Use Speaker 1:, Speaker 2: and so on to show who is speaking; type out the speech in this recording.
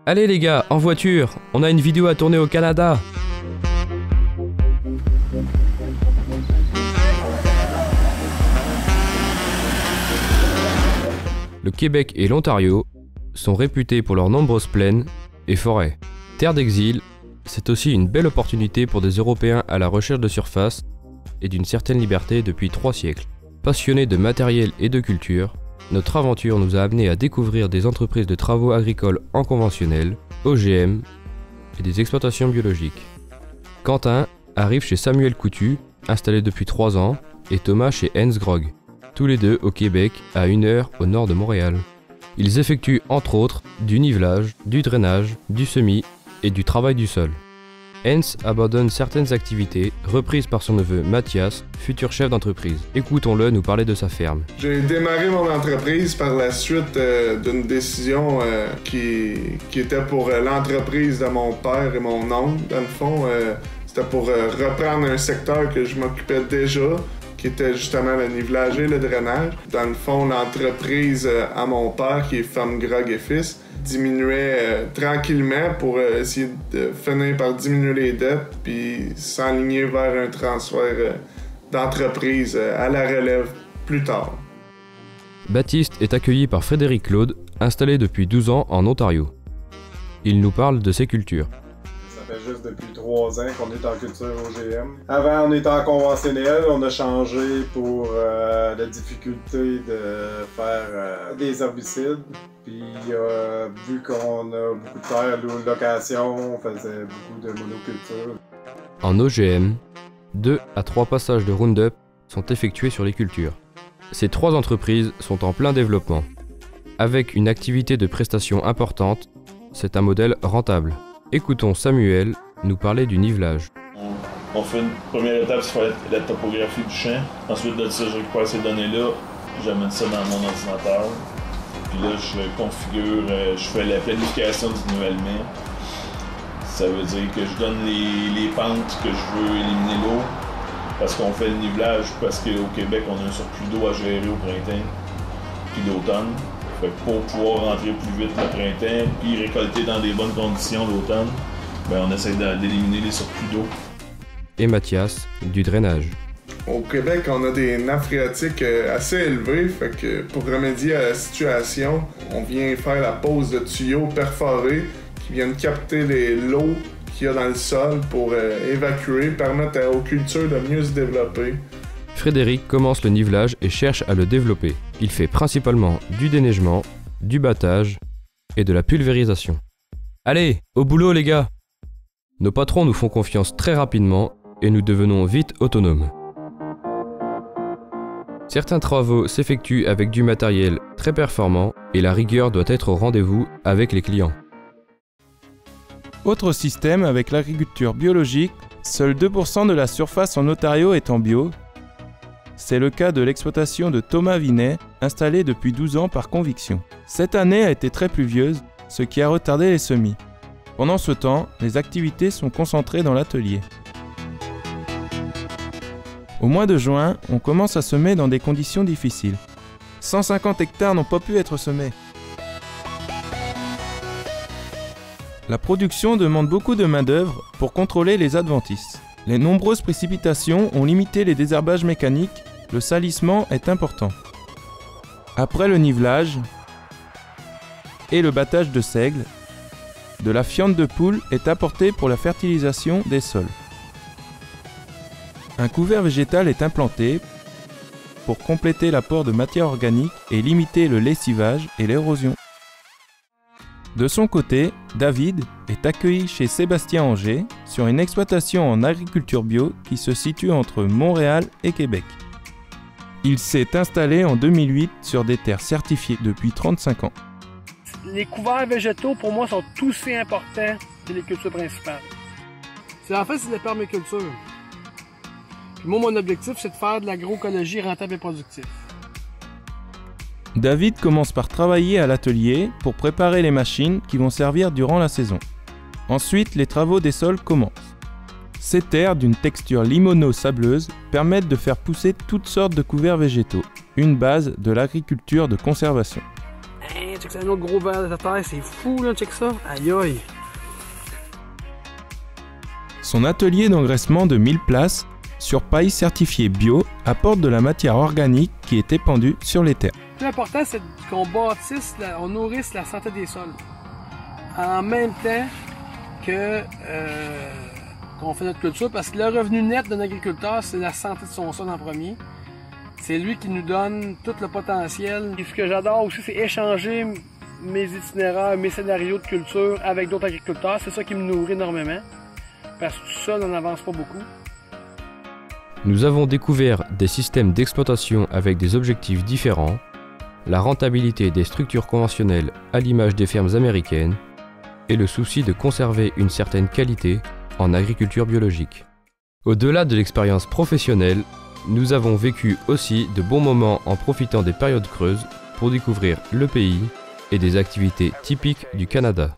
Speaker 1: Allez les gars, en voiture, on a une vidéo à tourner au Canada. Le Québec et l'Ontario sont réputés pour leurs nombreuses plaines et forêts. Terre d'exil, c'est aussi une belle opportunité pour des Européens à la recherche de surface et d'une certaine liberté depuis 3 siècles. Passionnés de matériel et de culture, notre aventure nous a amenés à découvrir des entreprises de travaux agricoles en conventionnel, OGM et des exploitations biologiques. Quentin arrive chez Samuel Coutu, installé depuis 3 ans, et Thomas chez Hens Grog, tous les deux au Québec, à 1 heure au nord de Montréal. Ils effectuent entre autres du nivelage, du drainage, du semis et du travail du sol. Hens abandonne certaines activités reprises par son neveu Mathias, futur chef d'entreprise. Écoutons-le nous parler de sa ferme.
Speaker 2: J'ai démarré mon entreprise par la suite d'une décision qui était pour l'entreprise de mon père et mon oncle. Dans le fond, c'était pour reprendre un secteur que je m'occupais déjà, qui était justement le nivelage et le drainage. Dans le fond, l'entreprise à mon père, qui est Ferme Grog et Fils, diminuait tranquillement pour essayer de finir par diminuer les dettes puis s'enligner vers un transfert d'entreprise à la relève plus tard.
Speaker 1: Baptiste est accueilli par Frédéric Claude, installé depuis 12 ans en Ontario. Il nous parle de ses cultures.
Speaker 3: Ça fait juste depuis 3 ans qu'on est en culture OGM. Avant, on était en conventionnel, on a changé pour la difficulté de faire des herbicides. Puis, vu qu'on a beaucoup de terres, location, on faisait beaucoup de monoculture.
Speaker 1: En OGM, 2 à 3 passages de Roundup sont effectués sur les cultures. Ces 3 entreprises sont en plein développement. Avec une activité de prestation importante, c'est un modèle rentable. Écoutons Samuel nous parler du nivelage.
Speaker 4: On fait une première étape, c'est faire la topographie du champ. Ensuite de ça, je récupère ces données-là, j'amène ça dans mon ordinateur. Puis là, je configure, je fais la planification du nivellement. Ça veut dire que je donne les pentes que je veux éliminer l'eau. Parce qu'on fait le nivelage, parce qu'au Québec, on a un surplus d'eau à gérer au printemps puis l'automne. Fait que pour pouvoir rentrer plus vite le printemps puis récolter dans des bonnes conditions l'automne, ben on essaie d'éliminer les surplus d'eau.
Speaker 1: Et Mathias, du drainage.
Speaker 2: Au Québec, on a des nappes phréatiques assez élevées, fait que pour remédier à la situation, on vient faire la pose de tuyaux perforés qui viennent capter l'eau qu'il y a dans le sol pour évacuer, permettre aux cultures de mieux se développer.
Speaker 1: Frédéric commence le nivelage et cherche à le développer. Il fait principalement du déneigement, du battage et de la pulvérisation. Allez, au boulot les gars! Nos patrons nous font confiance très rapidement et nous devenons vite autonomes. Certains travaux s'effectuent avec du matériel très performant et la rigueur doit être au rendez-vous avec les clients.
Speaker 5: Autre système avec l'agriculture biologique, seuls 2% de la surface en Ontario est en bio. C'est le cas de l'exploitation de Thomas Vinet, installé depuis 12 ans par conviction. Cette année a été très pluvieuse, ce qui a retardé les semis. Pendant ce temps, les activités sont concentrées dans l'atelier. Au mois de juin, on commence à semer dans des conditions difficiles. 150 hectares n'ont pas pu être semés. La production demande beaucoup de main-d'œuvre pour contrôler les adventices. Les nombreuses précipitations ont limité les désherbages mécaniques, le salissement est important. Après le nivelage et le battage de seigle, de la fiente de poule est apportée pour la fertilisation des sols. Un couvert végétal est implanté pour compléter l'apport de matière organique et limiter le lessivage et l'érosion. De son côté, David est accueilli chez Sébastien Anger sur une exploitation en agriculture bio qui se situe entre Montréal et Québec. Il s'est installé en 2008 sur des terres certifiées depuis 35 ans.
Speaker 6: Les couverts végétaux, pour moi, sont aussi importants que les cultures principales. C'est de la permaculture. Puis moi, mon objectif, c'est de faire de l'agroécologie rentable et productive.
Speaker 5: David commence par travailler à l'atelier pour préparer les machines qui vont servir durant la saison. Ensuite, les travaux des sols commencent. Ces terres d'une texture limono-sableuse permettent de faire pousser toutes sortes de couverts végétaux, une base de l'agriculture de conservation.
Speaker 6: Tu check ça, un autre gros ver de terre, c'est fou là, check ça. Aïe aïe.
Speaker 5: Son atelier d'engraissement de 1000 places sur paille certifiée bio apporte de la matière organique qui est épandue sur les terres.
Speaker 6: Le plus important, c'est qu'on bâtisse, on nourrisse la santé des sols. En même temps que qu'on fait notre culture, parce que le revenu net d'un agriculteur, c'est la santé de son sol en premier. C'est lui qui nous donne tout le potentiel. Et ce que j'adore aussi, c'est échanger mes itinéraires, mes scénarios de culture avec d'autres agriculteurs. C'est ça qui me nourrit énormément. Parce que tout seul, on n'avance pas beaucoup.
Speaker 1: Nous avons découvert des systèmes d'exploitation avec des objectifs différents, la rentabilité des structures conventionnelles à l'image des fermes américaines et le souci de conserver une certaine qualité en agriculture biologique. Au-delà de l'expérience professionnelle, nous avons vécu aussi de bons moments en profitant des périodes creuses pour découvrir le pays et des activités typiques du Canada.